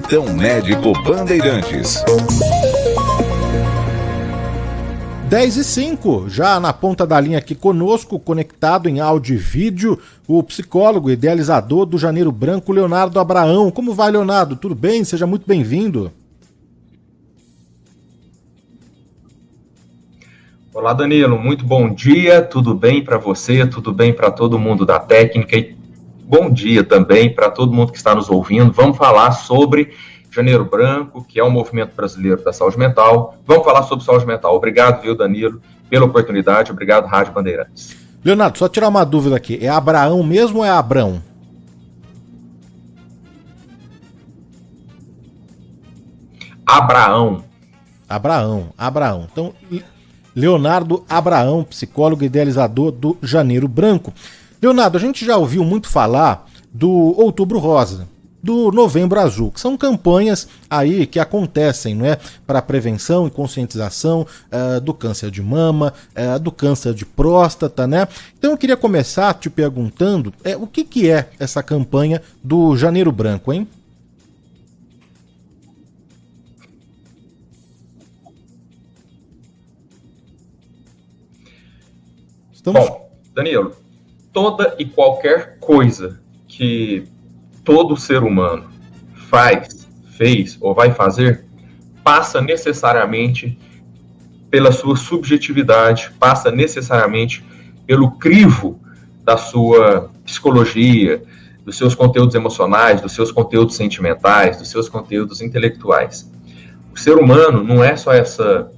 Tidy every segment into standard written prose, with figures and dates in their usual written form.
Plantão Médico Bandeirantes. 10h05, já na ponta da linha aqui conosco, conectado em áudio e vídeo, o psicólogo e idealizador do Janeiro Branco, Leonardo Abraão. Como vai, Leonardo? Tudo bem? Seja muito bem-vindo. Olá, Danilo. Muito bom dia. Tudo bem para você? Tudo bem para todo mundo da técnica? E bom dia também para todo mundo que está nos ouvindo. Vamos falar sobre Janeiro Branco, que é o movimento brasileiro da saúde mental. Vamos falar sobre saúde mental. Obrigado, viu, Danilo, pela oportunidade. Obrigado, Rádio Bandeirantes. Leonardo, só tirar uma dúvida aqui. É Abraão mesmo ou é Abrão? Abraão. Abraão. Então, Leonardo Abraão, psicólogo e idealizador do Janeiro Branco. Leonardo, a gente já ouviu muito falar do Outubro Rosa, do Novembro Azul, que são campanhas aí que acontecem, não é, para prevenção e conscientização do câncer de mama, do câncer de próstata, né? Então eu queria começar te perguntando o que é essa campanha do Janeiro Branco, hein? Bom, Danilo, toda e qualquer coisa que todo ser humano fez ou vai fazer, passa necessariamente pela sua subjetividade, passa necessariamente pelo crivo da sua psicologia, dos seus conteúdos emocionais, dos seus conteúdos sentimentais, dos seus conteúdos intelectuais. O ser humano não é só essa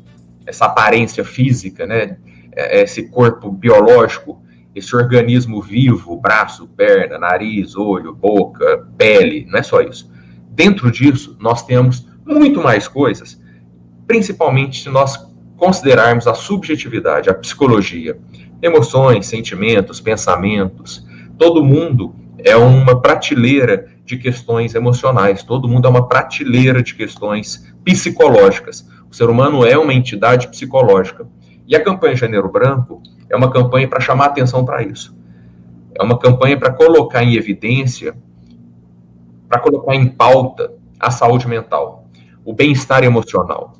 aparência física, né? Esse corpo biológico, esse organismo vivo, braço, perna, nariz, olho, boca, pele, não é só isso. Dentro disso, nós temos muito mais coisas, principalmente se nós considerarmos a subjetividade, a psicologia, emoções, sentimentos, pensamentos. Todo mundo é uma prateleira de questões emocionais, todo mundo é uma prateleira de questões psicológicas. O ser humano é uma entidade psicológica. E a campanha Janeiro Branco é uma campanha para chamar atenção para isso. É uma campanha para colocar em evidência, para colocar em pauta a saúde mental, o bem-estar emocional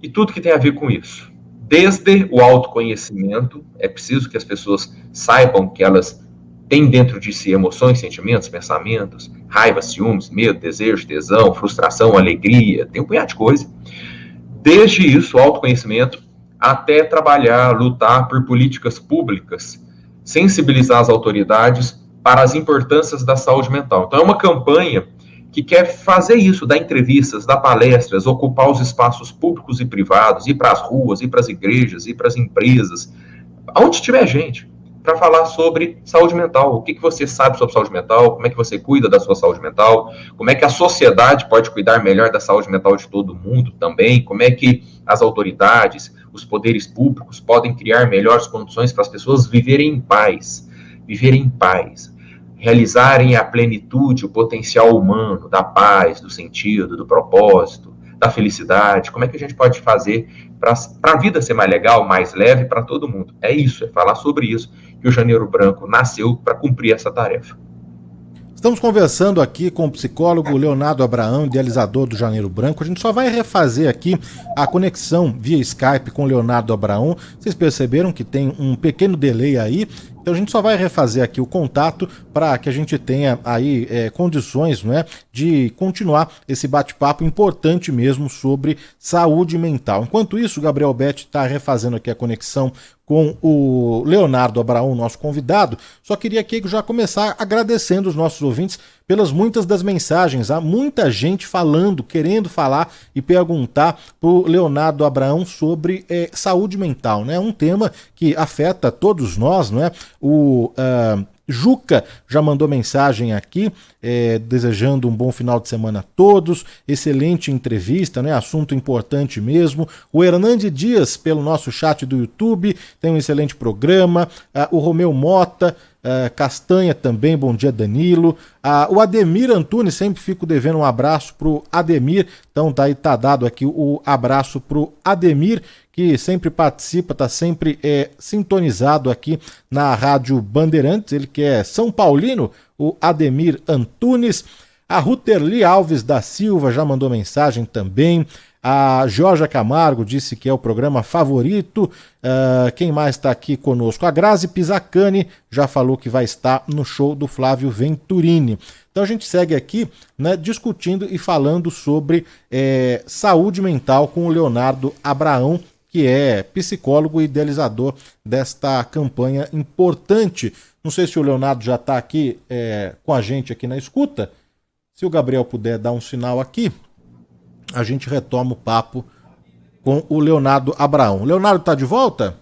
e tudo que tem a ver com isso. Desde o autoconhecimento, é preciso que as pessoas saibam que elas têm dentro de si emoções, sentimentos, pensamentos, raiva, ciúmes, medo, desejo, tesão, frustração, alegria, tem um punhado de coisa. Desde isso, o autoconhecimento, até trabalhar, lutar por políticas públicas, sensibilizar as autoridades para as importâncias da saúde mental. Então é uma campanha que quer fazer isso, dar entrevistas, dar palestras, ocupar os espaços públicos e privados, ir para as ruas, ir para as igrejas, ir para as empresas, onde tiver gente, para falar sobre saúde mental. O que você sabe sobre saúde mental, como é que você cuida da sua saúde mental, como é que a sociedade pode cuidar melhor da saúde mental de todo mundo também, como é que as autoridades, os poderes públicos podem criar melhores condições para as pessoas viverem em paz, realizarem a plenitude, o potencial humano da paz, do sentido, do propósito, da felicidade. Como é que a gente pode fazer para a vida ser mais legal, mais leve para todo mundo? É isso, é falar sobre isso que o Janeiro Branco nasceu para cumprir essa tarefa. Estamos conversando aqui com o psicólogo Leonardo Abraão, idealizador do Janeiro Branco. A gente só vai refazer aqui a conexão via Skype com o Leonardo Abraão. Vocês perceberam que tem um pequeno delay aí, então a gente só vai refazer aqui o contato para que a gente tenha aí condições, não é, de continuar esse bate-papo importante mesmo sobre saúde mental. Enquanto isso, o Gabriel Betti está refazendo aqui a conexão com o Leonardo Abraão, nosso convidado. Só queria aqui já começar agradecendo os nossos ouvintes pelas muitas das mensagens. Há muita gente falando, querendo falar e perguntar para o Leonardo Abraão sobre saúde mental, né? Um tema que afeta todos nós, não é? O Juca já mandou mensagem aqui, desejando um bom final de semana a todos, excelente entrevista, né? Assunto importante mesmo. O Hernande Dias, pelo nosso chat do YouTube, tem um excelente programa. O Romeu Mota, Castanha também, bom dia Danilo. O Ademir Antunes, sempre fico devendo um abraço pro Ademir, então tá dado aqui o abraço pro Ademir, que sempre participa, tá sempre sintonizado aqui na Rádio Bandeirantes, ele que é São Paulino, o Ademir Antunes. A Ruterli Alves da Silva já mandou mensagem também. A Georgia Camargo disse que é o programa favorito. Quem mais está aqui conosco? A Grazi Pisacani já falou que vai estar no show do Flávio Venturini. Então a gente segue aqui, né, discutindo e falando sobre saúde mental com o Leonardo Abraão, que é psicólogo e idealizador desta campanha importante. Não sei se o Leonardo já está aqui com a gente aqui na escuta. Se o Gabriel puder dar um sinal aqui, a gente retoma o papo com o Leonardo Abraão. Leonardo, está de volta?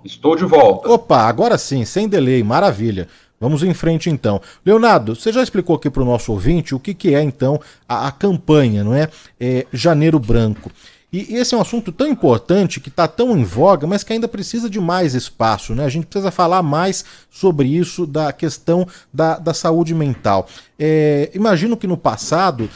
Estou de volta. Opa, agora sim, sem delay, maravilha. Vamos em frente então. Leonardo, você já explicou aqui para o nosso ouvinte o que é então a campanha, não é? Janeiro Branco. E esse é um assunto tão importante, que está tão em voga, mas que ainda precisa de mais espaço, né? A gente precisa falar mais sobre isso, da questão da saúde mental. Imagino que no passado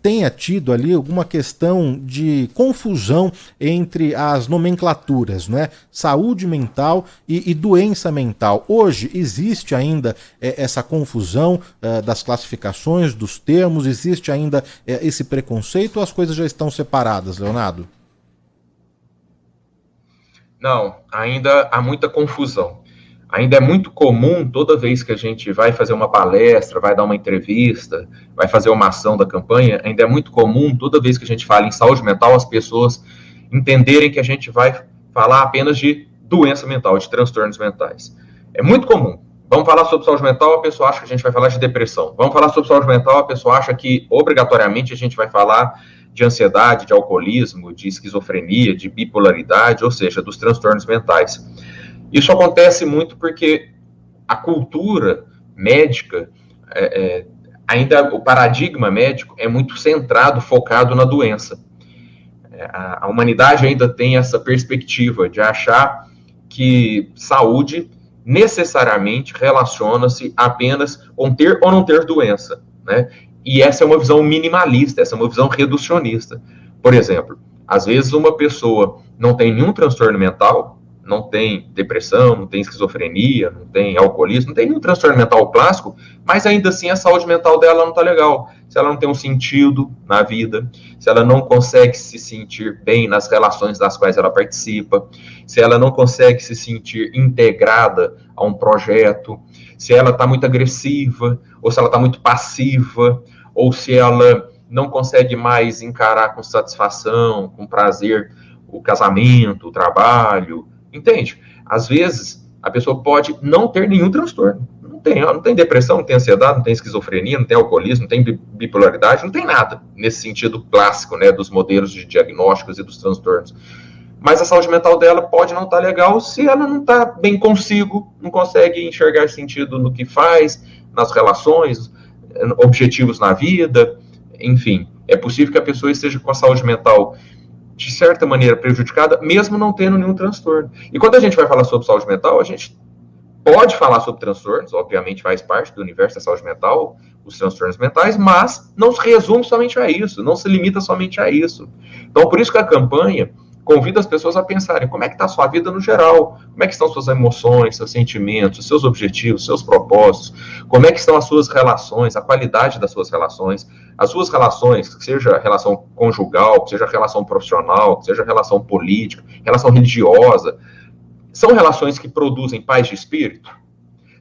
tenha tido ali alguma questão de confusão entre as nomenclaturas, né? Saúde mental e doença mental. Hoje existe ainda essa confusão das classificações, dos termos, existe ainda esse preconceito, ou as coisas já estão separadas, Leonardo? Não, ainda há muita confusão. Ainda é muito comum, toda vez que a gente vai fazer uma palestra, vai dar uma entrevista, vai fazer uma ação da campanha, ainda é muito comum, toda vez que a gente fala em saúde mental, as pessoas entenderem que a gente vai falar apenas de doença mental, de transtornos mentais. É muito comum. Vamos falar sobre saúde mental, a pessoa acha que a gente vai falar de depressão. Vamos falar sobre saúde mental, a pessoa acha que, obrigatoriamente, a gente vai falar de ansiedade, de alcoolismo, de esquizofrenia, de bipolaridade, ou seja, dos transtornos mentais. Isso acontece muito porque a cultura médica, ainda o paradigma médico é muito centrado, focado na doença. A humanidade ainda tem essa perspectiva de achar que saúde necessariamente relaciona-se apenas com ter ou não ter doença, né? E essa é uma visão minimalista, essa é uma visão reducionista. Por exemplo, às vezes uma pessoa não tem nenhum transtorno mental, não tem depressão, não tem esquizofrenia, não tem alcoolismo, não tem nenhum transtorno mental clássico, mas ainda assim a saúde mental dela não está legal. Se ela não tem um sentido na vida, se ela não consegue se sentir bem nas relações das quais ela participa, se ela não consegue se sentir integrada a um projeto, se ela está muito agressiva, ou se ela está muito passiva, ou se ela não consegue mais encarar com satisfação, com prazer, o casamento, o trabalho, entende? Às vezes, a pessoa pode não ter nenhum transtorno. Não tem depressão, não tem ansiedade, não tem esquizofrenia, não tem alcoolismo, não tem bipolaridade, não tem nada nesse sentido clássico, né, dos modelos de diagnósticos e dos transtornos. Mas a saúde mental dela pode não estar legal se ela não está bem consigo, não consegue enxergar sentido no que faz, nas relações, objetivos na vida, enfim. É possível que a pessoa esteja com a saúde mental de certa maneira prejudicada, mesmo não tendo nenhum transtorno. E quando a gente vai falar sobre saúde mental, a gente pode falar sobre transtornos, obviamente faz parte do universo da saúde mental, os transtornos mentais, mas não se resume somente a isso, não se limita somente a isso. Então, por isso que a campanha convida as pessoas a pensarem como é que está a sua vida no geral, como é que estão suas emoções, seus sentimentos, seus objetivos, seus propósitos, como é que estão as suas relações, a qualidade das suas relações, as suas relações, que seja relação conjugal, que seja relação profissional, que seja relação política, relação religiosa, são relações que produzem paz de espírito?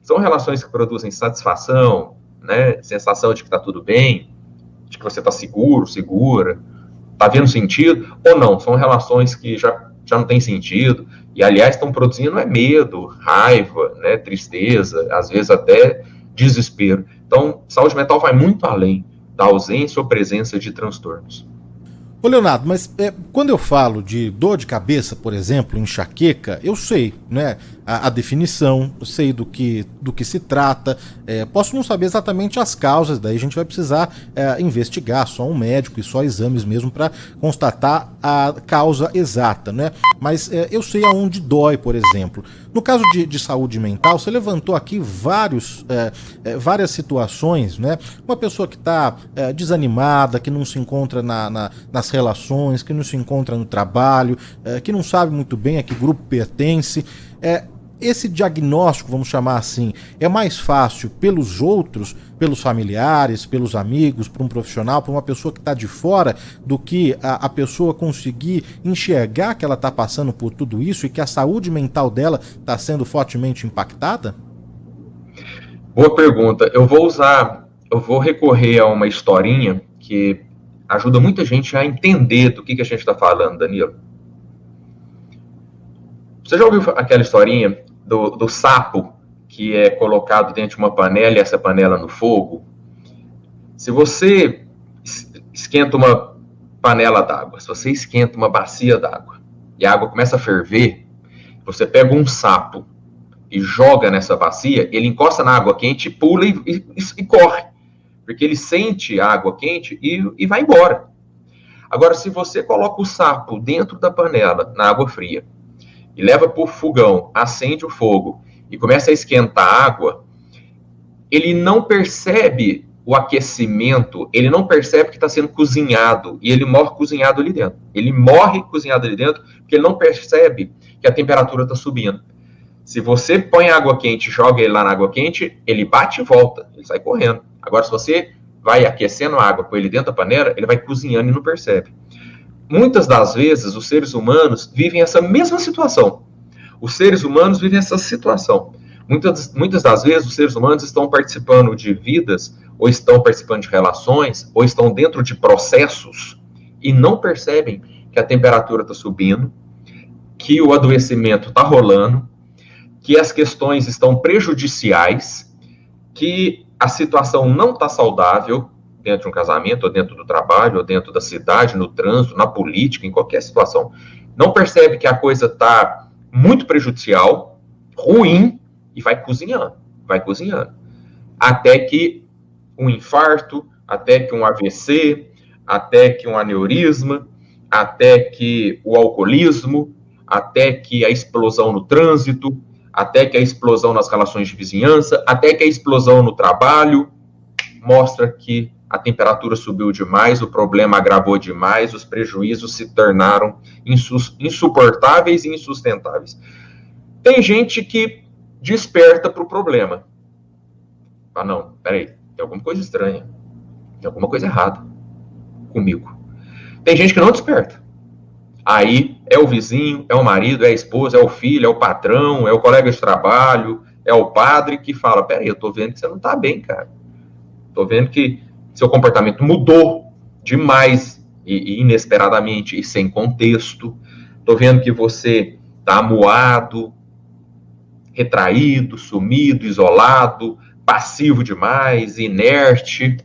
São relações que produzem satisfação, né, sensação de que está tudo bem, de que você está seguro, segura, está vendo sentido, ou não? São relações que já não têm sentido, e aliás estão produzindo medo, raiva, né, tristeza, às vezes até desespero. Então, saúde mental vai muito além da ausência ou presença de transtornos. Ô Leonardo, mas quando eu falo de dor de cabeça, por exemplo, enxaqueca, eu sei, né, a definição, eu sei do que se trata, posso não saber exatamente as causas, daí a gente vai precisar investigar, só um médico e só exames mesmo para constatar a causa exata, né? Mas eu sei aonde dói, por exemplo. No caso de saúde mental, você levantou aqui várias situações, né? Uma pessoa que está desanimada, que não se encontra nas relações, que não se encontra no trabalho, que não sabe muito bem a que grupo pertence. esse diagnóstico, vamos chamar assim, é mais fácil pelos outros, pelos familiares, pelos amigos, para um profissional, para uma pessoa que está de fora, do que a pessoa conseguir enxergar que ela está passando por tudo isso e que a saúde mental dela está sendo fortemente impactada? Boa pergunta. Eu vou recorrer a uma historinha que ajuda muita gente a entender do que a gente está falando, Danilo. Você já ouviu aquela historinha do sapo que é colocado dentro de uma panela e essa panela no fogo? Se você esquenta uma panela d'água, se você esquenta uma bacia d'água e a água começa a ferver, você pega um sapo e joga nessa bacia, ele encosta na água quente, pula e corre, porque ele sente a água quente e vai embora. Agora, se você coloca o sapo dentro da panela, na água fria, e leva para o fogão, acende o fogo e começa a esquentar a água, ele não percebe o aquecimento, ele não percebe que está sendo cozinhado, e ele morre cozinhado ali dentro. Ele morre cozinhado ali dentro, porque ele não percebe que a temperatura está subindo. Se você põe água quente e joga ele lá na água quente, ele bate e volta, ele sai correndo. Agora, se você vai aquecendo a água, põe ele dentro da panela, ele vai cozinhando e não percebe. Muitas das vezes, os seres humanos vivem essa mesma situação. Os seres humanos vivem essa situação. Muitas das vezes, os seres humanos estão participando de vidas, ou estão participando de relações, ou estão dentro de processos, e não percebem que a temperatura está subindo, que o adoecimento está rolando, que as questões estão prejudiciais, que a situação não está saudável, dentro de um casamento, ou dentro do trabalho, ou dentro da cidade, no trânsito, na política, em qualquer situação. Não percebe que a coisa está muito prejudicial, ruim, e vai cozinhando. Até que um infarto, até que um AVC, até que um aneurisma, até que o alcoolismo, até que a explosão no trânsito, até que a explosão nas relações de vizinhança, até que a explosão no trabalho, mostra que a temperatura subiu demais, o problema agravou demais, os prejuízos se tornaram insuportáveis e insustentáveis. Tem gente que desperta para o problema. Ah, não, peraí, tem alguma coisa estranha, tem alguma coisa errada comigo. Tem gente que não desperta. Aí é o vizinho, é o marido, é a esposa, é o filho, é o patrão, é o colega de trabalho, é o padre que fala, peraí, eu tô vendo que você não tá bem, cara. Tô vendo que seu comportamento mudou demais e inesperadamente e sem contexto. Tô vendo que você tá amuado, retraído, sumido, isolado, passivo demais, inerte.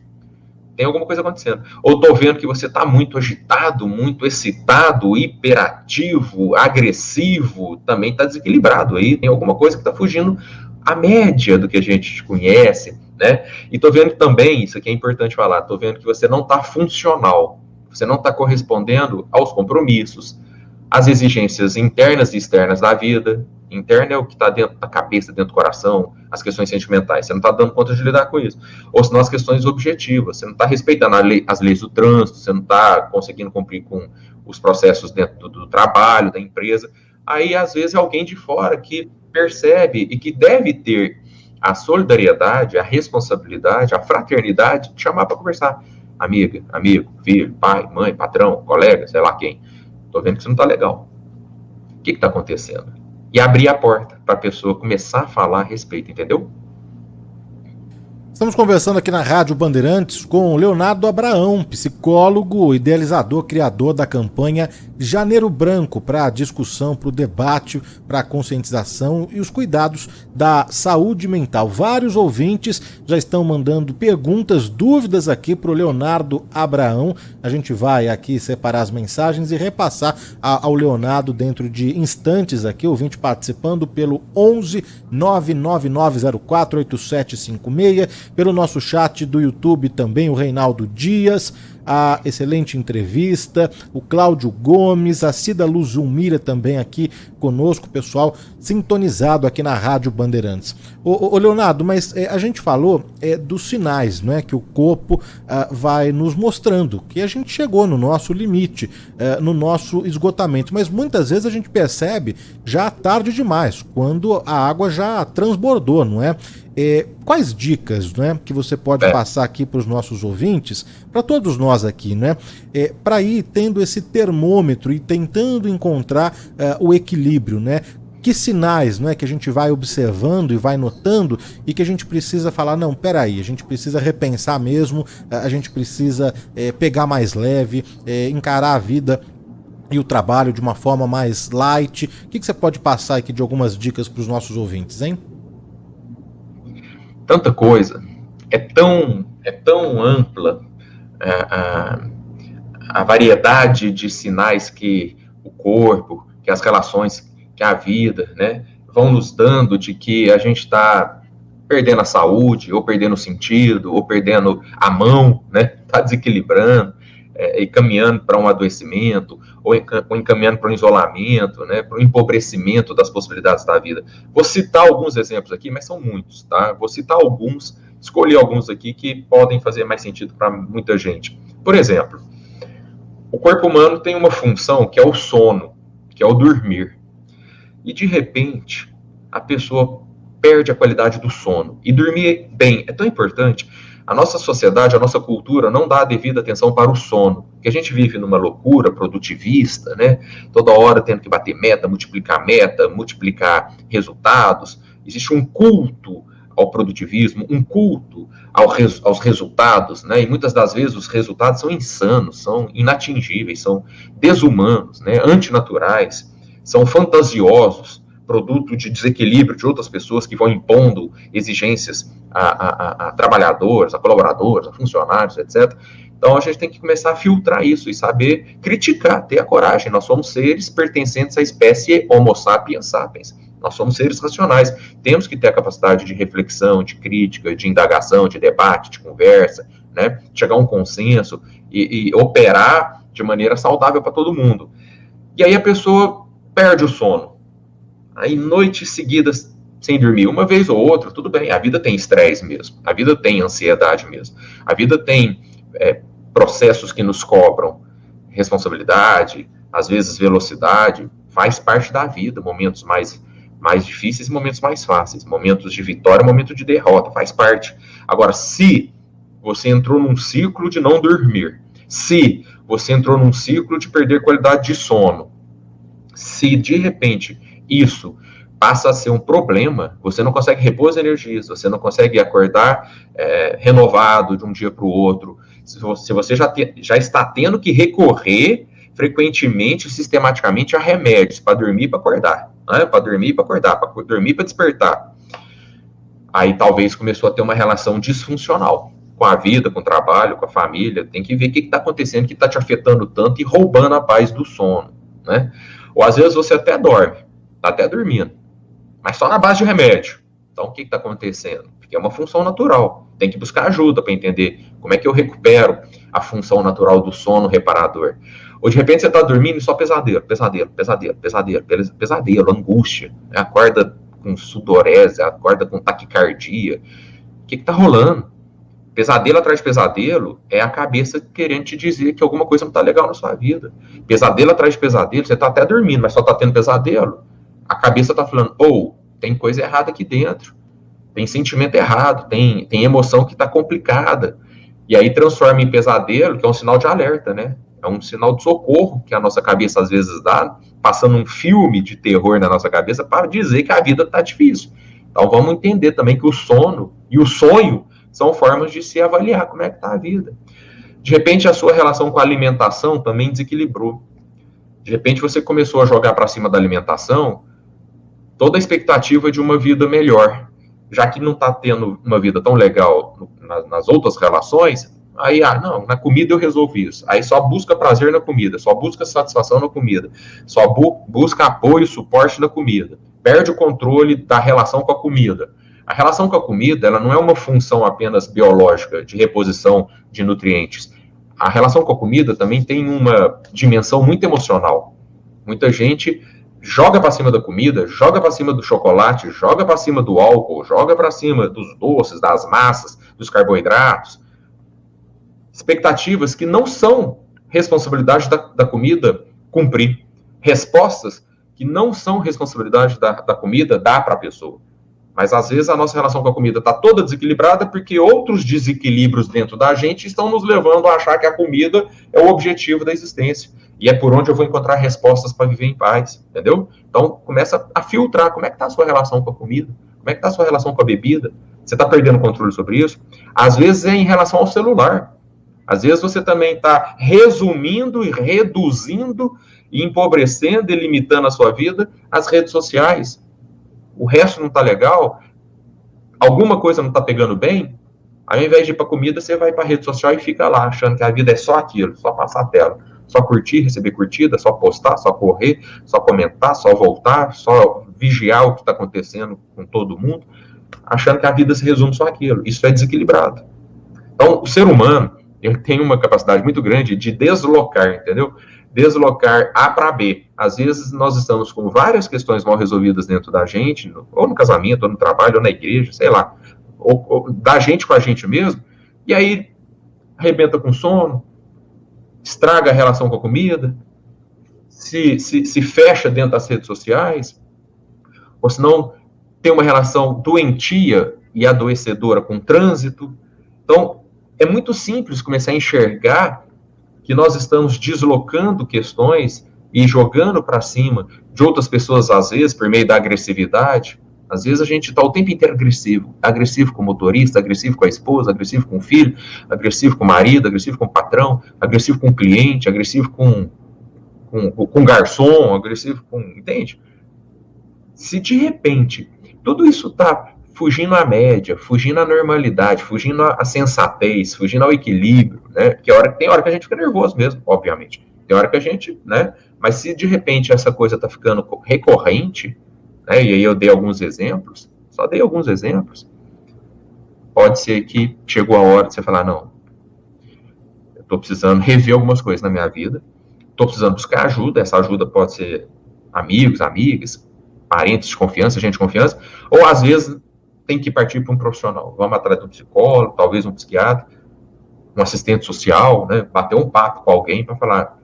Tem alguma coisa acontecendo. Ou tô vendo que você tá muito agitado, muito excitado, hiperativo, agressivo, também tá desequilibrado aí. Tem alguma coisa que tá fugindo à média do que a gente conhece, né? E tô vendo também, isso aqui é importante falar, tô vendo que você não tá funcional, você não tá correspondendo aos compromissos, às exigências internas e externas da vida. Interna é o que está dentro da cabeça, dentro do coração, as questões sentimentais. Você não está dando conta de lidar com isso. Ou senão as questões objetivas. Você não está respeitando as leis do trânsito, você não está conseguindo cumprir com os processos dentro do trabalho, da empresa. Aí, às vezes, é alguém de fora que percebe e que deve ter a solidariedade, a responsabilidade, a fraternidade de chamar para conversar. Amiga, amigo, filho, pai, mãe, patrão, colega, sei lá quem. Estou vendo que isso não está legal. O que está acontecendo? E abrir a porta para a pessoa começar a falar a respeito, entendeu? Estamos conversando aqui na Rádio Bandeirantes com Leonardo Abraão, psicólogo, idealizador, criador da campanha Janeiro Branco, para a discussão, para o debate, para a conscientização e os cuidados da saúde mental. Vários ouvintes já estão mandando perguntas, dúvidas aqui para o Leonardo Abraão. A gente vai aqui separar as mensagens e repassar ao Leonardo dentro de instantes aqui, ouvinte participando pelo 11 999048756. pelo nosso chat do YouTube também, o Reinaldo Dias, a excelente entrevista, o Cláudio Gomes, a Cida Luzumira também aqui conosco, pessoal sintonizado aqui na Rádio Bandeirantes. Ô Leonardo, mas a gente falou dos sinais, não é, que o corpo vai nos mostrando, que a gente chegou no nosso limite, no nosso esgotamento, mas muitas vezes a gente percebe já tarde demais, quando a água já transbordou, não é? Quais dicas, né, que você pode passar aqui para os nossos ouvintes, para todos nós aqui, né, para ir tendo esse termômetro e tentando encontrar o equilíbrio, né? Que sinais, né, que a gente vai observando e vai notando e que a gente precisa falar, não, peraí, a gente precisa repensar mesmo, a gente precisa pegar mais leve, encarar a vida e o trabalho de uma forma mais light. O que você pode passar aqui de algumas dicas para os nossos ouvintes, hein? Tanta coisa, é tão ampla a variedade de sinais que o corpo, que as relações, que a vida, né, vão nos dando de que a gente está perdendo a saúde, ou perdendo o sentido, ou perdendo a mão, né, está desequilibrando, e caminhando para um adoecimento, ou encaminhando para um isolamento, né, para um empobrecimento das possibilidades da vida. Vou citar alguns exemplos aqui, mas são muitos, tá? Vou citar alguns, escolhi alguns aqui que podem fazer mais sentido para muita gente. Por exemplo, o corpo humano tem uma função que é o sono, que é o dormir. E, de repente, a pessoa perde a qualidade do sono. E dormir bem é tão importante. A nossa sociedade, a nossa cultura não dá a devida atenção para o sono, porque a gente vive numa loucura produtivista, né? Toda hora tendo que bater meta, multiplicar resultados. Existe um culto ao produtivismo, um culto aos resultados, né? E muitas das vezes os resultados são insanos, são inatingíveis, são desumanos, né? Antinaturais, são fantasiosos, produto de desequilíbrio de outras pessoas que vão impondo exigências a trabalhadores, a colaboradores, a funcionários, etc. Então a gente tem que começar a filtrar isso e saber criticar, ter a coragem. Nós somos seres pertencentes à espécie Homo sapiens sapiens. Nós somos seres racionais. Temos que ter a capacidade de reflexão, de crítica, de indagação, de debate, de conversa, né? Chegar a um consenso e operar de maneira saudável para todo mundo. E aí a pessoa perde o sono. Aí noites seguidas sem dormir, uma vez ou outra, tudo bem, a vida tem estresse mesmo, a vida tem ansiedade mesmo, a vida tem processos que nos cobram responsabilidade, às vezes velocidade, faz parte da vida, momentos mais difíceis e momentos mais fáceis, momentos de vitória, momentos de derrota, faz parte. Agora, se você entrou num ciclo de não dormir, se você entrou num ciclo de perder qualidade de sono, se de repente isso passa a ser um problema, você não consegue repor as energias, você não consegue acordar renovado de um dia para o outro, se você já está tendo que recorrer frequentemente, sistematicamente a remédios para dormir e para acordar, né? Para dormir e para acordar, para dormir e para despertar, aí talvez começou a ter uma relação disfuncional com a vida, com o trabalho, com a família. Tem que ver o que está acontecendo, que está te afetando tanto e roubando a paz do sono, né? Ou às vezes você até dorme, está até dormindo, mas só na base de remédio. Então, o que está acontecendo? Porque é uma função natural. Tem que buscar ajuda para entender como é que eu recupero a função natural do sono reparador. Ou, de repente, você está dormindo e só pesadelo, angústia. Né? Acorda com sudorese, acorda com taquicardia. O que está rolando? Pesadelo atrás de pesadelo é a cabeça querendo te dizer que alguma coisa não está legal na sua vida. Pesadelo atrás de pesadelo, você está até dormindo, mas só está tendo pesadelo. A cabeça está falando, tem coisa errada aqui dentro, tem sentimento errado, tem emoção que está complicada. E aí transforma em pesadelo, que é um sinal de alerta, né? É um sinal de socorro que a nossa cabeça às vezes dá, passando um filme de terror na nossa cabeça para dizer que a vida está difícil. Então vamos entender também que o sono e o sonho são formas de se avaliar como é que está a vida. De repente a sua relação com a alimentação também desequilibrou. De repente você começou a jogar para cima da alimentação toda a expectativa de uma vida melhor. Já que não está tendo uma vida tão legal nas outras relações, aí, na comida eu resolvo isso. Aí só busca prazer na comida, só busca satisfação na comida, só busca apoio e suporte na comida. Perde o controle da relação com a comida. A relação com a comida, ela não é uma função apenas biológica, de reposição de nutrientes. A relação com a comida também tem uma dimensão muito emocional. Muita gente joga para cima da comida, joga para cima do chocolate, joga para cima do álcool, joga para cima dos doces, das massas, dos carboidratos. Expectativas que não são responsabilidade da comida cumprir. Respostas que não são responsabilidade da comida dar para a pessoa. Mas, às vezes, a nossa relação com a comida está toda desequilibrada porque outros desequilíbrios dentro da gente estão nos levando a achar que a comida é o objetivo da existência. E é por onde eu vou encontrar respostas para viver em paz, entendeu? Então, começa a filtrar como é que está a sua relação com a comida, como é que está a sua relação com a bebida. Você está perdendo controle sobre isso? Às vezes é em relação ao celular. Às vezes você também está resumindo e reduzindo e empobrecendo e limitando a sua vida às redes sociais. O resto não está legal, alguma coisa não está pegando bem, ao invés de ir para comida, você vai para a rede social e fica lá, achando que a vida é só aquilo, só passar a tela, só curtir, receber curtida, só postar, só correr, só comentar, só voltar, só vigiar o que está acontecendo com todo mundo, achando que a vida se resume só aquilo. Isso é desequilibrado. Então, o ser humano, ele tem uma capacidade muito grande de deslocar, entendeu? Deslocar A para B. Às vezes nós estamos com várias questões mal resolvidas dentro da gente, ou no casamento, ou no trabalho, ou na igreja, sei lá, ou da gente com a gente mesmo, e aí arrebenta com sono, estraga a relação com a comida, se fecha dentro das redes sociais, ou se não tem uma relação doentia e adoecedora com o trânsito. Então, é muito simples começar a enxergar que nós estamos deslocando questões e jogando para cima de outras pessoas, às vezes, por meio da agressividade. Às vezes a gente está o tempo inteiro agressivo. Agressivo com o motorista, agressivo com a esposa, agressivo com o filho, agressivo com o marido, agressivo com o patrão, agressivo com o cliente, agressivo com o garçom, agressivo com... Entende? Se de repente tudo isso está fugindo à média, fugindo à normalidade, fugindo à sensatez, fugindo ao equilíbrio, né? Porque tem hora que a gente fica nervoso mesmo, obviamente. Tem hora que a gente, né? Mas se de repente essa coisa está ficando recorrente, né? E aí eu dei alguns exemplos, só dei alguns exemplos, pode ser que chegou a hora de você falar, não, eu estou precisando rever algumas coisas na minha vida, estou precisando buscar ajuda, essa ajuda pode ser amigos, amigas, parentes de confiança, gente de confiança, ou às vezes tem que partir para um profissional. Vamos atrás de um psicólogo, talvez um psiquiatra, um assistente social, né? Bater um papo com alguém para falar,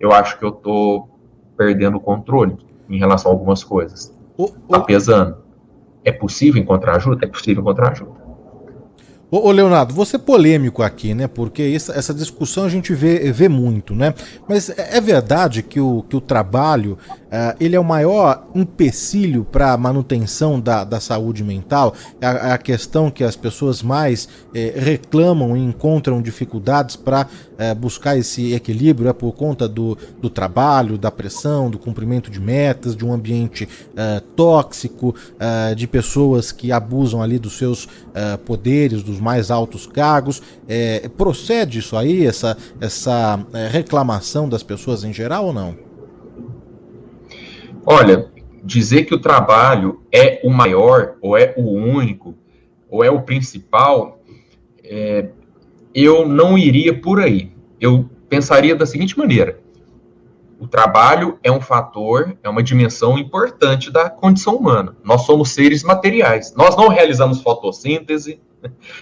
eu acho que eu estou perdendo o controle em relação a algumas coisas. Está pesando. É possível encontrar ajuda? É possível encontrar ajuda. Ô Leonardo, vou ser polêmico aqui, né? Porque essa discussão a gente vê muito, né? Mas é verdade que o trabalho ele é o maior empecilho para a manutenção da saúde mental? É a questão que as pessoas mais reclamam e encontram dificuldades para buscar esse equilíbrio por conta do trabalho, da pressão, do cumprimento de metas, de um ambiente tóxico, de pessoas que abusam ali dos seus poderes, dos mais altos cargos. Procede isso aí, essa reclamação das pessoas em geral ou não? Olha, dizer que o trabalho é o maior, ou é o único, ou é o principal, eu não iria por aí. Eu pensaria da seguinte maneira: o trabalho é um fator, é uma dimensão importante da condição humana. Nós somos seres materiais. Nós não realizamos fotossíntese,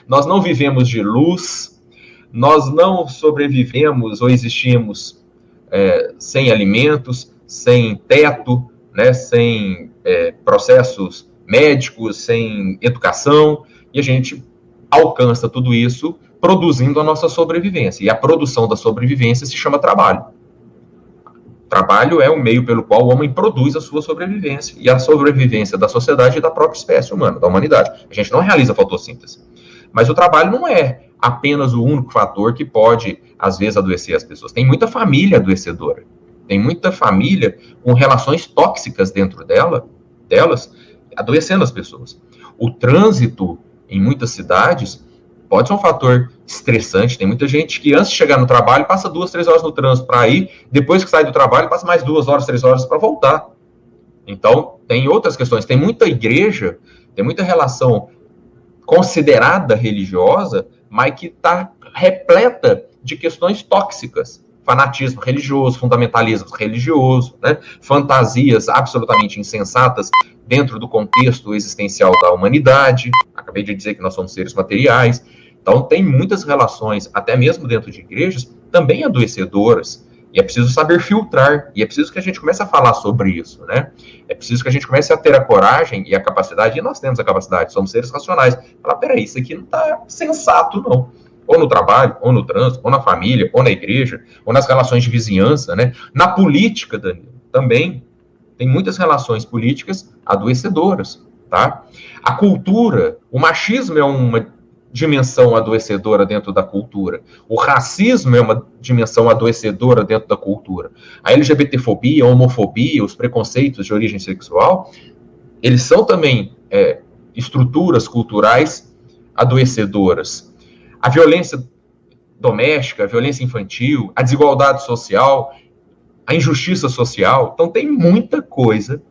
nós não vivemos de luz, nós não sobrevivemos ou existimos sem alimentos, sem teto, né, sem processos médicos, sem educação, e a gente alcança tudo isso produzindo a nossa sobrevivência. E a produção da sobrevivência se chama trabalho. Trabalho é o meio pelo qual o homem produz a sua sobrevivência e a sobrevivência da sociedade e da própria espécie humana, da humanidade. A gente não realiza fotossíntese. Mas o trabalho não é apenas o único fator que pode, às vezes, adoecer as pessoas. Tem muita família adoecedora. Tem muita família com relações tóxicas dentro delas, adoecendo as pessoas. O trânsito, em muitas cidades, pode ser um fator estressante. Tem muita gente que, antes de chegar no trabalho, passa 2, 3 horas no trânsito para ir, depois que sai do trabalho, passa mais 2 horas, 3 horas para voltar. Então, tem outras questões. Tem muita igreja, tem muita relação considerada religiosa, mas que está repleta de questões tóxicas. Fanatismo religioso, fundamentalismo religioso, né? Fantasias absolutamente insensatas dentro do contexto existencial da humanidade. Acabei de dizer que nós somos seres materiais. Então, tem muitas relações, até mesmo dentro de igrejas, também adoecedoras. E é preciso saber filtrar. E é preciso que a gente comece a falar sobre isso, né? É preciso que a gente comece a ter a coragem e a capacidade, e nós temos a capacidade, somos seres racionais. Falar, peraí, isso aqui não está sensato, não. Ou no trabalho, ou no trânsito, ou na família, ou na igreja, ou nas relações de vizinhança, né? Na política, Danilo, também tem muitas relações políticas adoecedoras, tá? A cultura, o machismo é uma dimensão adoecedora dentro da cultura. O racismo é uma dimensão adoecedora dentro da cultura. A LGBTfobia, a homofobia, os preconceitos de origem sexual, eles são também estruturas culturais adoecedoras. A violência doméstica, a violência infantil, a desigualdade social, a injustiça social. Então, tem muita coisa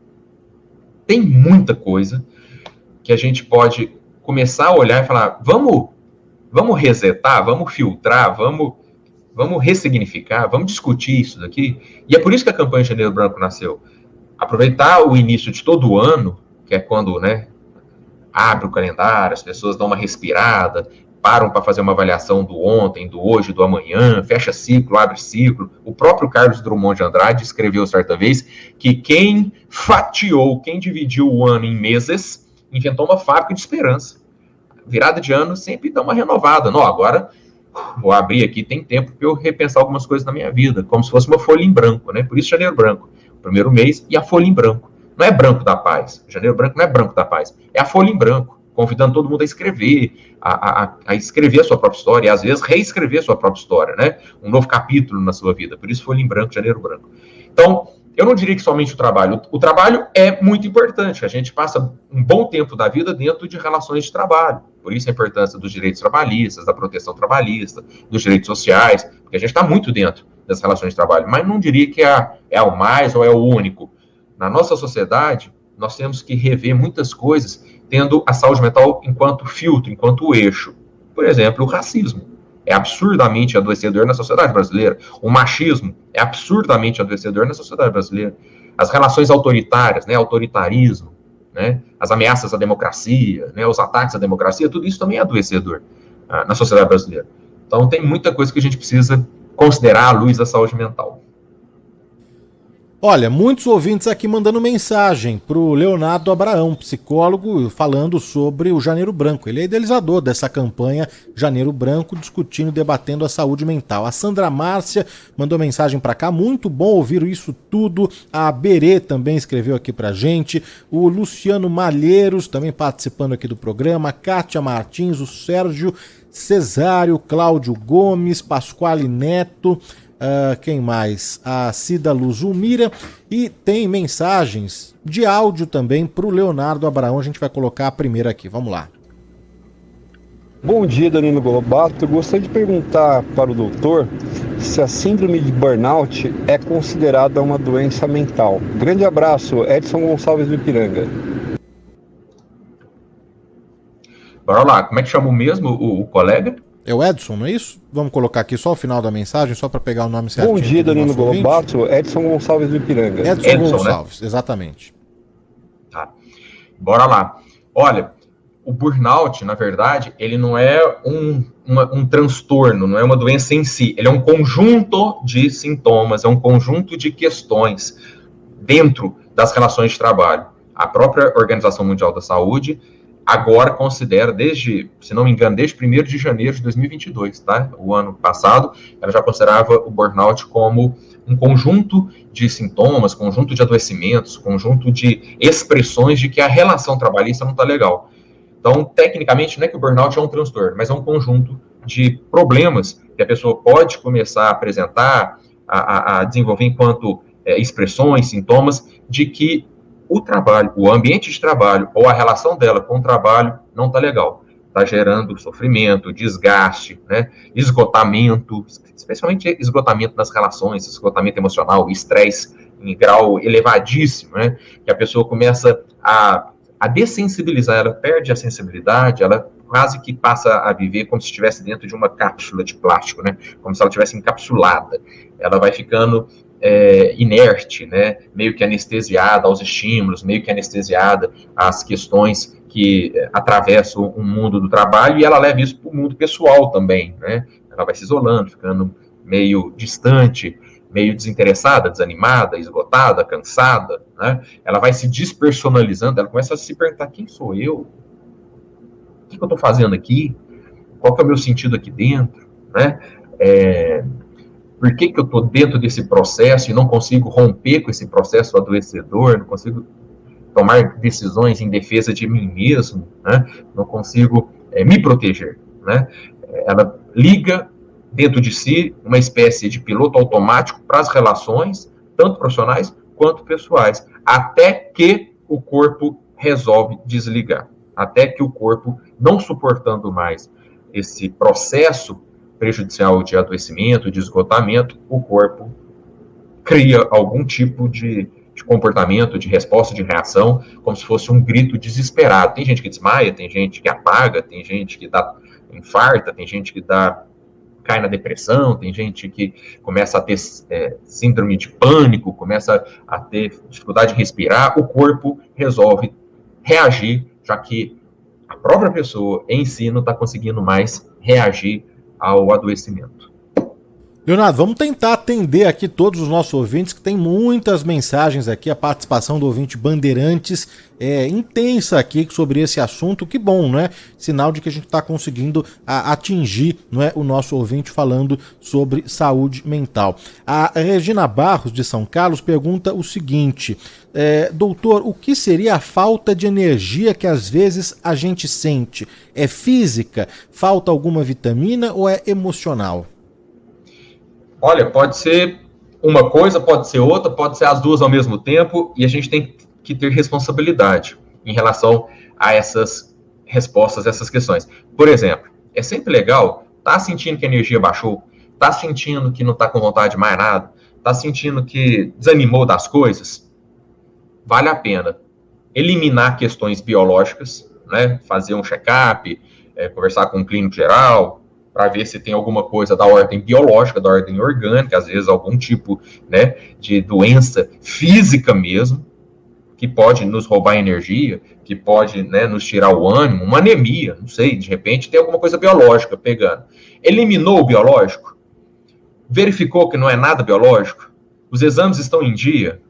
que a gente pode começar a olhar e falar, vamos resetar, vamos filtrar, vamos ressignificar, vamos discutir isso daqui. E é por isso que a campanha Janeiro Branco nasceu. Aproveitar o início de todo o ano, que é quando, né, abre o calendário, as pessoas dão uma respirada, param para fazer uma avaliação do ontem, do hoje, do amanhã, fecha ciclo, abre ciclo. O próprio Carlos Drummond de Andrade escreveu certa vez que quem fatiou, quem dividiu o ano em meses, inventou uma fábrica de esperança. Virada de ano sempre dá uma renovada. Não, agora vou abrir aqui, tem tempo para eu repensar algumas coisas na minha vida, como se fosse uma folha em branco, né? Por isso Janeiro Branco, o primeiro mês, e a folha em branco. Não é branco da paz. Janeiro Branco não é branco da paz. É a folha em branco, convidando todo mundo a escrever, a escrever a sua própria história, e às vezes reescrever a sua própria história, né? Um novo capítulo na sua vida. Por isso folha em branco, Janeiro Branco. Então, eu não diria que somente o trabalho. O trabalho é muito importante. A gente passa um bom tempo da vida dentro de relações de trabalho. Por isso a importância dos direitos trabalhistas, da proteção trabalhista, dos direitos sociais, porque a gente está muito dentro das relações de trabalho. Mas não diria que é o mais ou é o único. Na nossa sociedade, nós temos que rever muitas coisas, tendo a saúde mental enquanto filtro, enquanto eixo. Por exemplo, o racismo é absurdamente adoecedor na sociedade brasileira. O machismo é absurdamente adoecedor na sociedade brasileira. As relações autoritárias, né, autoritarismo, né, as ameaças à democracia, né, os ataques à democracia, tudo isso também é adoecedor na sociedade brasileira. Então, tem muita coisa que a gente precisa considerar à luz da saúde mental. Olha, muitos ouvintes aqui mandando mensagem para o Leonardo Abraão, psicólogo, falando sobre o Janeiro Branco. Ele é idealizador dessa campanha Janeiro Branco, discutindo e debatendo a saúde mental. A Sandra Márcia mandou mensagem para cá, muito bom ouvir isso tudo. A Berê também escreveu aqui para gente. O Luciano Malheiros também participando aqui do programa. A Kátia Martins, o Sérgio Cesário, Cláudio Gomes, Pasquale Neto... quem mais? A Cida Luzumira, e tem mensagens de áudio também para o Leonardo Abraão. A gente vai colocar a primeira aqui, vamos lá. Bom dia, Danilo Golobato. Eu gostaria de perguntar para o doutor se a síndrome de burnout é considerada uma doença mental. Grande abraço, Edson Gonçalves do Ipiranga. Bora lá, como é que chama mesmo o colega? É o Edson, não é isso? Vamos colocar aqui só o final da mensagem, só para pegar o nome certinho. Bom dia, Danilo Golobato, Edson Gonçalves do Ipiranga. Edson Gonçalves, né? Exatamente. Tá. Bora lá. Olha, o burnout, na verdade, ele não é um transtorno, não é uma doença em si. Ele é um conjunto de sintomas, é um conjunto de questões dentro das relações de trabalho. A própria Organização Mundial da Saúde agora considera, se não me engano, desde 1º de janeiro de 2022, tá? O ano passado, ela já considerava o burnout como um conjunto de sintomas, conjunto de adoecimentos, conjunto de expressões de que a relação trabalhista não está legal. Então, tecnicamente, não é que o burnout é um transtorno, mas é um conjunto de problemas que a pessoa pode começar a apresentar, a desenvolver enquanto expressões, sintomas, de que o trabalho, o ambiente de trabalho ou a relação dela com o trabalho não está legal. Está gerando sofrimento, desgaste, né, esgotamento, especialmente esgotamento nas relações, esgotamento emocional, estresse em grau elevadíssimo, né, que a pessoa começa a dessensibilizar, ela perde a sensibilidade, ela quase que passa a viver como se estivesse dentro de uma cápsula de plástico, né? Como se ela estivesse encapsulada. Ela vai ficando inerte, né? Meio que anestesiada aos estímulos, meio que anestesiada às questões que atravessam o mundo do trabalho, e ela leva isso para o mundo pessoal também, né? Ela vai se isolando, ficando meio distante, meio desinteressada, desanimada, esgotada, cansada, né? Ela vai se despersonalizando, ela começa a se perguntar: quem sou eu? O que eu estou fazendo aqui? Qual que é o meu sentido aqui dentro? Né? Por que eu estou dentro desse processo e não consigo romper com esse processo adoecedor? Não consigo tomar decisões em defesa de mim mesmo? Né? Não consigo me proteger? Né? Ela liga dentro de si uma espécie de piloto automático para as relações, tanto profissionais quanto pessoais, até que o corpo resolve desligar, até que o corpo, não suportando mais esse processo prejudicial de adoecimento, de esgotamento, o corpo cria algum tipo de comportamento, de resposta, de reação, como se fosse um grito desesperado. Tem gente que desmaia, tem gente que apaga, tem gente que infarta, tem gente que cai na depressão, tem gente que começa a ter síndrome de pânico, começa a ter dificuldade de respirar. O corpo resolve reagir, já que a própria pessoa em si não está conseguindo mais reagir ao adoecimento. Leonardo, vamos tentar atender aqui todos os nossos ouvintes, que tem muitas mensagens aqui, a participação do ouvinte Bandeirantes é intensa aqui sobre esse assunto, que bom, não é? Sinal de que a gente está conseguindo atingir, não é, o nosso ouvinte falando sobre saúde mental. A Regina Barros, de São Carlos, pergunta o seguinte: doutor, o que seria a falta de energia que às vezes a gente sente? É física? Falta alguma vitamina ou é emocional? Olha, pode ser uma coisa, pode ser outra, pode ser as duas ao mesmo tempo, e a gente tem que ter responsabilidade em relação a essas respostas, essas questões. Por exemplo, é sempre legal, tá sentindo que a energia baixou, tá sentindo que não tá com vontade de mais nada, tá sentindo que desanimou das coisas, vale a pena eliminar questões biológicas, né? Fazer um check-up, conversar com um clínico geral, para ver se tem alguma coisa da ordem biológica, da ordem orgânica, às vezes algum tipo, né, de doença física mesmo, que pode nos roubar energia, que pode, né, nos tirar o ânimo, uma anemia, não sei, de repente tem alguma coisa biológica pegando. Eliminou o biológico? Verificou que não é nada biológico? Os exames estão em dia?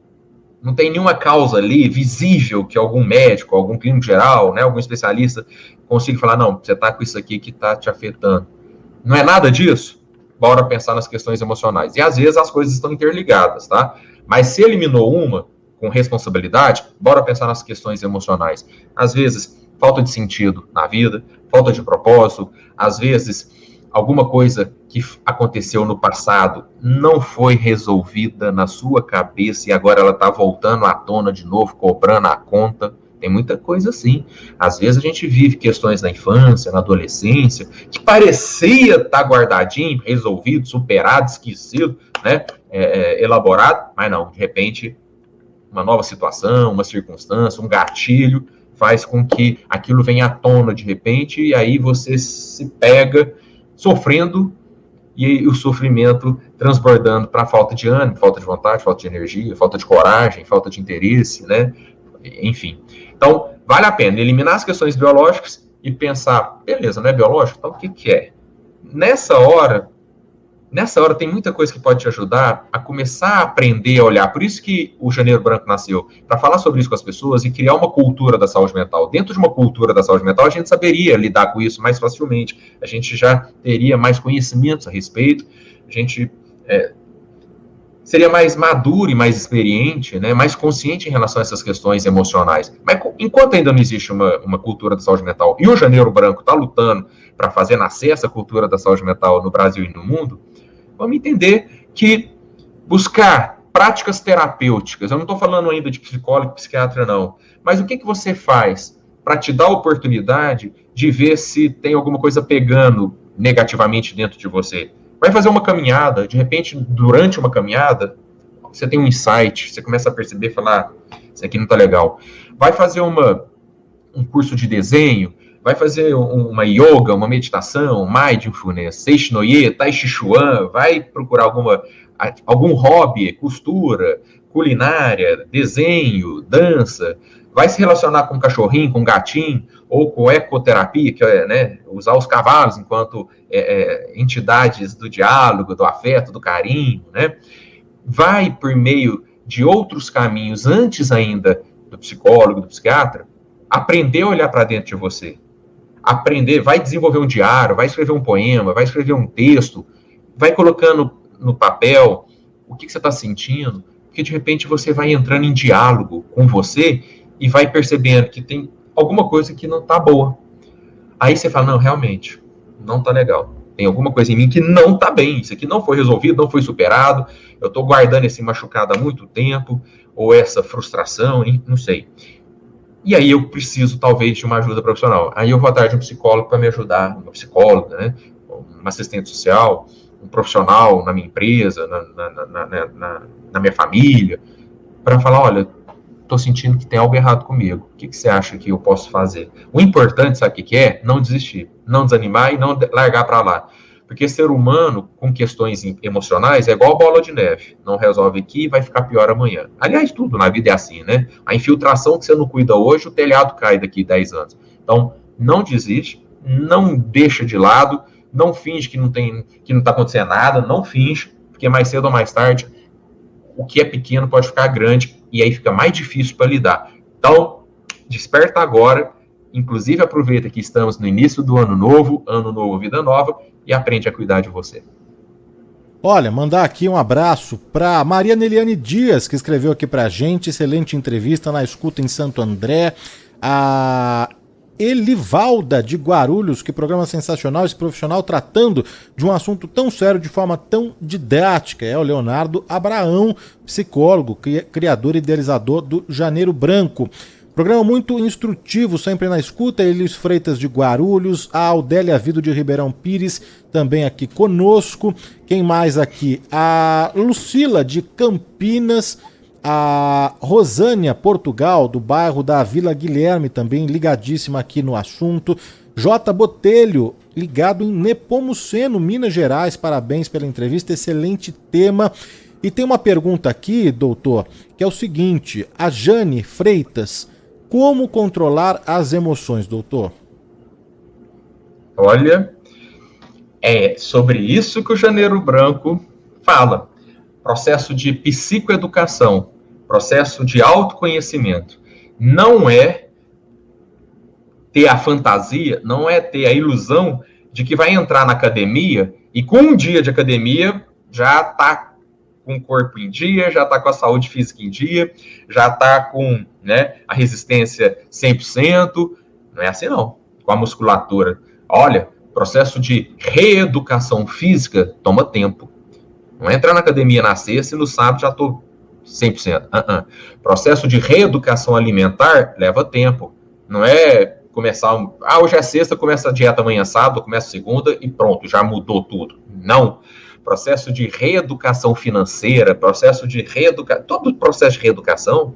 Não tem nenhuma causa ali visível que algum médico, algum clínico geral, né, algum especialista consiga falar: não, você está com isso aqui que está te afetando. Não é nada disso? Bora pensar nas questões emocionais. E às vezes as coisas estão interligadas, tá? Mas se eliminou uma com responsabilidade, bora pensar nas questões emocionais. Às vezes, falta de sentido na vida, falta de propósito, às vezes, alguma coisa que aconteceu no passado não foi resolvida na sua cabeça e agora ela está voltando à tona de novo, cobrando a conta. Tem muita coisa assim. Às vezes a gente vive questões na infância, na adolescência, que parecia estar guardadinho, resolvido, superado, esquecido, né? Elaborado, mas não. De repente, uma nova situação, uma circunstância, um gatilho, faz com que aquilo venha à tona de repente, e aí você se pega sofrendo, e o sofrimento transbordando para falta de ânimo, falta de vontade, falta de energia, falta de coragem, falta de interesse, né? Enfim. Então, vale a pena eliminar as questões biológicas e pensar: beleza, não é biológico? Então, o que é? Nessa hora tem muita coisa que pode te ajudar a começar a aprender a olhar. Por isso que o Janeiro Branco nasceu, para falar sobre isso com as pessoas e criar uma cultura da saúde mental. Dentro de uma cultura da saúde mental, a gente saberia lidar com isso mais facilmente. A gente já teria mais conhecimentos a respeito, a gente seria mais maduro e mais experiente, né, mais consciente em relação a essas questões emocionais. Mas enquanto ainda não existe uma cultura da saúde mental, e o Janeiro Branco está lutando para fazer nascer essa cultura da saúde mental no Brasil e no mundo, vamos entender que buscar práticas terapêuticas, eu não estou falando ainda de psicólogo e psiquiatra não, mas o que você faz para te dar a oportunidade de ver se tem alguma coisa pegando negativamente dentro de você? Vai fazer uma caminhada, de repente, durante uma caminhada, você tem um insight, você começa a perceber e falar: isso aqui não tá legal. Vai fazer um curso de desenho, vai fazer uma yoga, uma meditação, mindfulness, Seishinoye, Tai Chi Chuan, vai procurar algum hobby, costura, culinária, desenho, dança, vai se relacionar com um cachorrinho, com um gatinho, ou com ecoterapia, que é, né, usar os cavalos enquanto entidades do diálogo, do afeto, do carinho, né? Vai por meio de outros caminhos, antes ainda do psicólogo, do psiquiatra, aprender a olhar para dentro de você. Aprender, vai desenvolver um diário, vai escrever um poema, vai escrever um texto, vai colocando no papel o que você está sentindo, porque de repente você vai entrando em diálogo com você e vai percebendo que tem alguma coisa que não está boa. Aí você fala, não, realmente, não está legal. Tem alguma coisa em mim que não está bem, isso aqui não foi resolvido, não foi superado, eu estou guardando esse machucado há muito tempo, ou essa frustração, não sei. E aí eu preciso, talvez, de uma ajuda profissional. Aí eu vou atrás de um psicólogo para me ajudar, uma psicóloga, né? Uma assistente social, um profissional na minha empresa, na minha família, para falar, olha, estou sentindo que tem algo errado comigo. O que você acha que eu posso fazer? O importante, sabe o que é? Não desistir, não desanimar e não largar para lá. Porque ser humano com questões emocionais é igual bola de neve. Não resolve aqui e vai ficar pior amanhã. Aliás, tudo na vida é assim, né? A infiltração que você não cuida hoje, o telhado cai daqui 10 anos. Então, não desiste, não deixa de lado, não finge que não está acontecendo nada, não finge, porque mais cedo ou mais tarde, o que é pequeno pode ficar grande e aí fica mais difícil para lidar. Então, desperta agora, inclusive aproveita que estamos no início do ano novo, vida nova, e aprende a cuidar de você. Olha, mandar aqui um abraço para Maria Neliane Dias, que escreveu aqui pra gente, excelente entrevista na escuta em Santo André, a Elivalda de Guarulhos, que programa sensacional, esse profissional tratando de um assunto tão sério de forma tão didática, é o Leonardo Abraão, psicólogo, criador e idealizador do Janeiro Branco. Programa muito instrutivo, sempre na escuta. Elis Freitas de Guarulhos, a Audélia Vido de Ribeirão Pires, também aqui conosco. Quem mais aqui? A Lucila de Campinas, a Rosânia Portugal, do bairro da Vila Guilherme, também ligadíssima aqui no assunto. J. Botelho, ligado em Nepomuceno, Minas Gerais, parabéns pela entrevista, excelente tema. E tem uma pergunta aqui, doutor, que é o seguinte, a Jane Freitas, como controlar as emoções, doutor? Olha, é sobre isso que o Janeiro Branco fala. Processo de psicoeducação, processo de autoconhecimento. Não é ter a fantasia, não é ter a ilusão de que vai entrar na academia e com um dia de academia já está com o corpo em dia, já está com a saúde física em dia, já está com, né, a resistência 100%. Não é assim, não. Com a musculatura. Olha, processo de reeducação física toma tempo. Não é entrar na academia na sexta e no sábado já estou 100%. Processo de reeducação alimentar leva tempo. Não é começar... hoje é sexta, começa a dieta amanhã sábado, começa segunda e pronto, já mudou tudo. Não. Processo de reeducação financeira, processo de reeducação... Todo processo de reeducação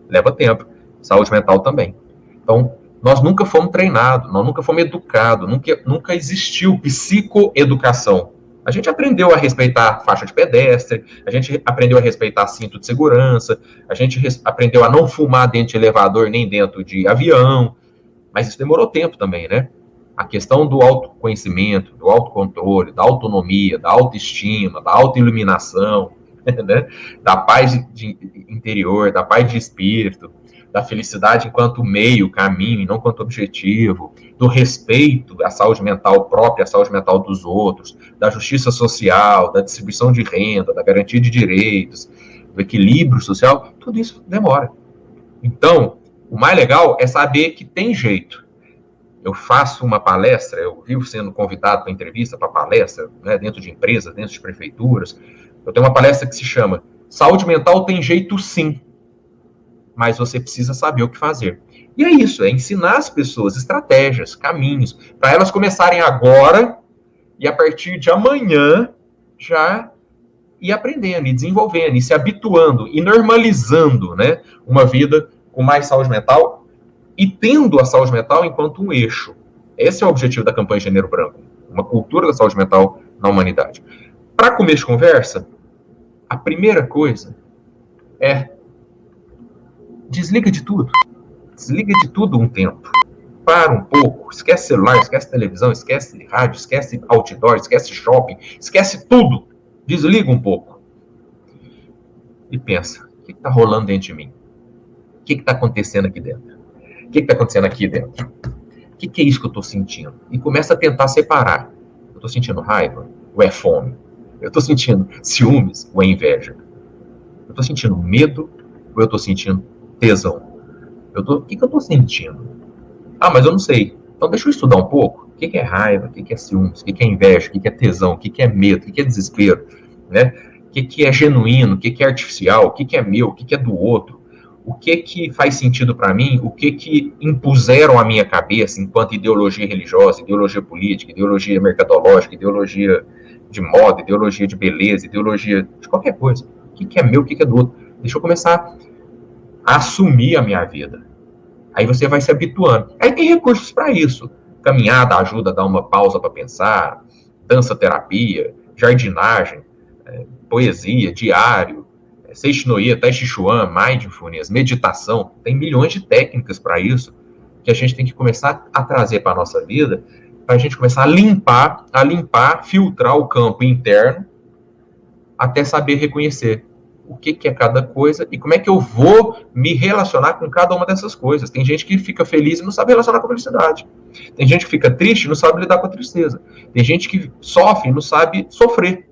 leva tempo. Saúde mental também. Então, nós nunca fomos treinados, nós nunca fomos educados, nunca existiu psicoeducação. A gente aprendeu a respeitar faixa de pedestre, a gente aprendeu a respeitar cinto de segurança, a gente aprendeu a não fumar dentro de elevador nem dentro de avião, mas isso demorou tempo também, né? A questão do autoconhecimento, do autocontrole, da autonomia, da autoestima, da autoiluminação, né? Da paz interior, da paz de espírito, da felicidade enquanto meio, caminho, e não enquanto objetivo, do respeito à saúde mental própria, à saúde mental dos outros, da justiça social, da distribuição de renda, da garantia de direitos, do equilíbrio social, tudo isso demora. Então, o mais legal é saber que tem jeito. Eu faço uma palestra, eu vivo sendo convidado para entrevista, para palestra, né, dentro de empresas, dentro de prefeituras. Eu tenho uma palestra que se chama Saúde Mental tem jeito sim, mas você precisa saber o que fazer. E é isso, é ensinar as pessoas estratégias, caminhos, para elas começarem agora e a partir de amanhã já ir aprendendo, e desenvolvendo, e se habituando, e normalizando, né, uma vida com mais saúde mental, e tendo a saúde mental enquanto um eixo. Esse é o objetivo da campanha Janeiro Branco, uma cultura da saúde mental na humanidade. Para começo de conversa, a primeira coisa é desliga de tudo. Desliga de tudo um tempo. Para um pouco. Esquece celular, esquece televisão, esquece rádio, esquece outdoor, esquece shopping, esquece tudo. Desliga um pouco. E pensa, o que está rolando dentro de mim? O que está acontecendo aqui dentro? O que está acontecendo aqui dentro? O que é isso que eu estou sentindo? E começa a tentar separar. Eu estou sentindo raiva? Ou é fome? Eu estou sentindo ciúmes? Ou é inveja? Eu estou sentindo medo? Ou eu estou sentindo tesão? O que eu estou sentindo? Ah, mas eu não sei. Então deixa eu estudar um pouco. O que é raiva? O que é ciúmes? O que é inveja? O que é tesão? O que é medo? O que é desespero? Né? O que é genuíno? O que é artificial? O que é meu? O que é do outro? O que faz sentido para mim? O que impuseram à minha cabeça enquanto ideologia religiosa, ideologia política, ideologia mercadológica, ideologia de moda, ideologia de beleza, ideologia de qualquer coisa? O que é meu? O que é do outro? Deixa eu começar a assumir a minha vida. Aí você vai se habituando. Aí tem recursos para isso. Caminhada ajuda a dar uma pausa para pensar, dança-terapia, jardinagem, poesia, diário, Seishinoye, Tai Chi Chuan, mindfulness, meditação. Tem milhões de técnicas para isso que a gente tem que começar a trazer para a nossa vida, para a gente começar a limpar, filtrar o campo interno, até saber reconhecer o que é cada coisa e como é que eu vou me relacionar com cada uma dessas coisas. Tem gente que fica feliz e não sabe relacionar com a felicidade. Tem gente que fica triste e não sabe lidar com a tristeza. Tem gente que sofre e não sabe sofrer.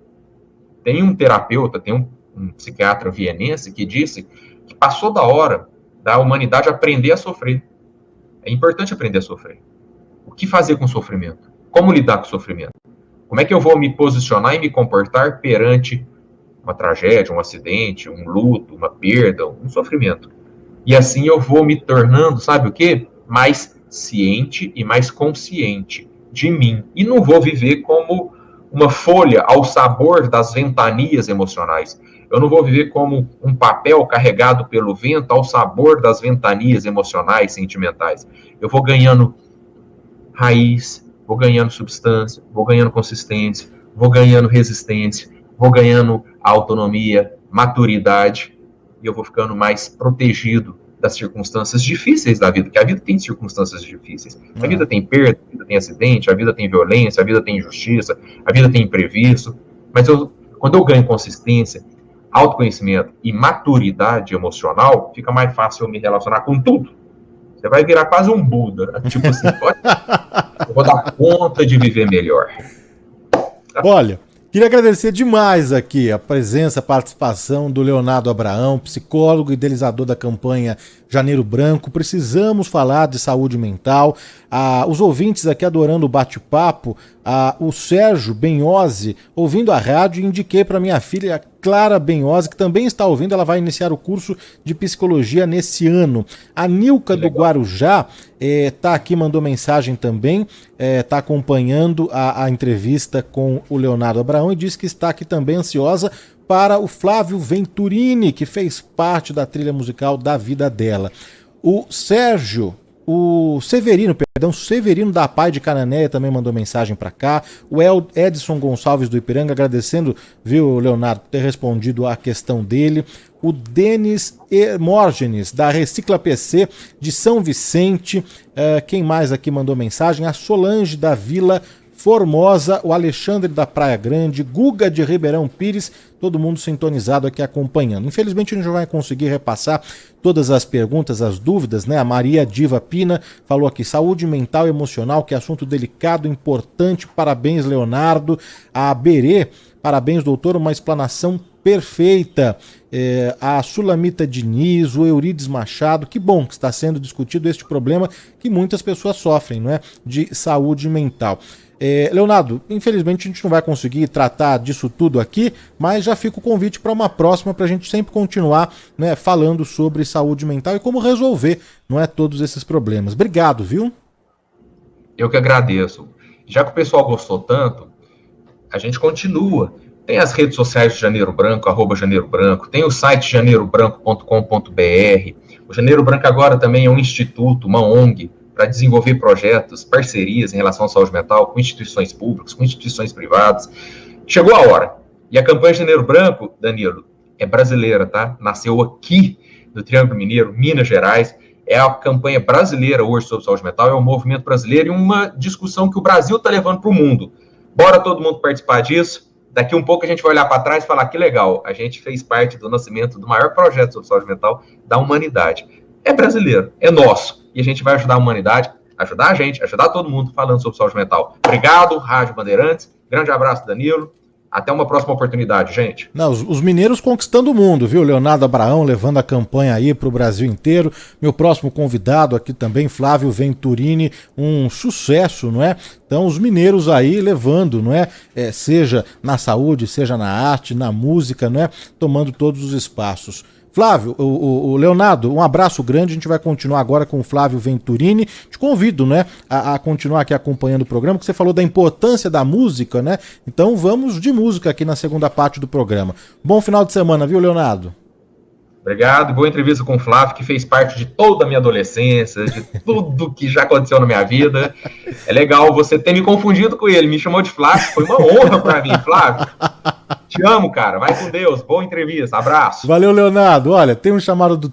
Tem um terapeuta, tem um psiquiatra vienense que disse que passou da hora da humanidade aprender a sofrer. É importante aprender a sofrer. O que fazer com o sofrimento? Como lidar com o sofrimento? Como é que eu vou me posicionar e me comportar perante uma tragédia, um acidente, um luto, uma perda, um sofrimento? E assim eu vou me tornando, sabe o quê? Mais ciente e mais consciente de mim. E não vou viver como uma folha ao sabor das ventanias emocionais. Eu não vou viver como um papel carregado pelo vento ao sabor das ventanias emocionais, sentimentais. Eu vou ganhando raiz, vou ganhando substância, vou ganhando consistência, vou ganhando resistência, vou ganhando autonomia, maturidade, e eu vou ficando mais protegido das circunstâncias difíceis da vida, porque a vida tem circunstâncias difíceis. A vida tem perda, a vida tem acidente, a vida tem violência, a vida tem injustiça, a vida tem imprevisto, mas quando eu ganho consistência, autoconhecimento e maturidade emocional, fica mais fácil eu me relacionar com tudo. Você vai virar quase um Buda, tipo assim, eu vou dar conta de viver melhor. Olha, queria agradecer demais aqui a presença, a participação do Leonardo Abraão, psicólogo e idealizador da campanha Janeiro Branco. Precisamos falar de saúde mental. Os ouvintes aqui adorando o bate-papo. O Sérgio Benhose, ouvindo a rádio, indiquei para minha filha Clara Benhose, que também está ouvindo. Ela vai iniciar o curso de psicologia nesse ano. A Nilka do Guarujá está aqui, mandou mensagem também, está acompanhando a entrevista com o Leonardo Abraão e disse que está aqui também ansiosa para o Flávio Venturini, que fez parte da trilha musical da vida dela. O Severino da Pai de Cananéia também mandou mensagem para cá. O Edson Gonçalves do Ipiranga, agradecendo, viu, Leonardo, por ter respondido a questão dele. O Denis Hermógenes, da Recicla PC de São Vicente. Quem mais aqui mandou mensagem? A Solange da Vila Formosa, o Alexandre da Praia Grande, Guga de Ribeirão Pires, todo mundo sintonizado aqui acompanhando. Infelizmente a gente não vai conseguir repassar todas as perguntas, as dúvidas, né? A Maria Diva Pina falou aqui, saúde mental e emocional, que assunto delicado, importante, parabéns Leonardo. A Berê, parabéns doutor, uma explanação perfeita. A Sulamita Diniz, o Eurides Machado, que bom que está sendo discutido este problema que muitas pessoas sofrem, não é? De saúde mental. Leonardo, infelizmente a gente não vai conseguir tratar disso tudo aqui, mas já fica o convite para uma próxima, para a gente sempre continuar, né, falando sobre saúde mental e como resolver, não é, todos esses problemas. Obrigado, viu? Eu que agradeço. Já que o pessoal gostou tanto, a gente continua. Tem as redes sociais de Janeiro Branco, @Janeiro Branco, tem o site janeirobranco.com.br. O Janeiro Branco agora também é um instituto, uma ONG, para desenvolver projetos, parcerias em relação à saúde mental com instituições públicas, com instituições privadas. Chegou a hora. E a campanha Janeiro Branco, Danilo, é brasileira, tá? Nasceu aqui no Triângulo Mineiro, Minas Gerais. É a campanha brasileira hoje sobre saúde mental, é um movimento brasileiro e uma discussão que o Brasil está levando para o mundo. Bora todo mundo participar disso. Daqui um pouco a gente vai olhar para trás e falar que legal, a gente fez parte do nascimento do maior projeto sobre saúde mental da humanidade. É brasileiro, é nosso. E a gente vai ajudar a humanidade, ajudar a gente, ajudar todo mundo falando sobre saúde mental. Obrigado, Rádio Bandeirantes. Grande abraço, Danilo. Até uma próxima oportunidade, gente. Não, os mineiros conquistando o mundo, viu? Leonardo Abraão levando a campanha aí para o Brasil inteiro. Meu próximo convidado aqui também, Flávio Venturini, um sucesso, não é? Então, os mineiros aí levando, não é? Seja na saúde, seja na arte, na música, não é? Tomando todos os espaços. Flávio, o Leonardo, um abraço grande, a gente vai continuar agora com o Flávio Venturini. Te convido, né, a continuar aqui acompanhando o programa, que você falou da importância da música, né? Então vamos de música aqui na segunda parte do programa. Bom final de semana, viu, Leonardo? Obrigado, boa entrevista com o Flávio, que fez parte de toda a minha adolescência, de tudo que já aconteceu na minha vida. É legal você ter me confundido com ele, me chamou de Flávio, foi uma honra para mim, Flávio. Te amo, cara, vai com Deus, boa entrevista, abraço. Valeu, Leonardo. Olha, tem um chamado do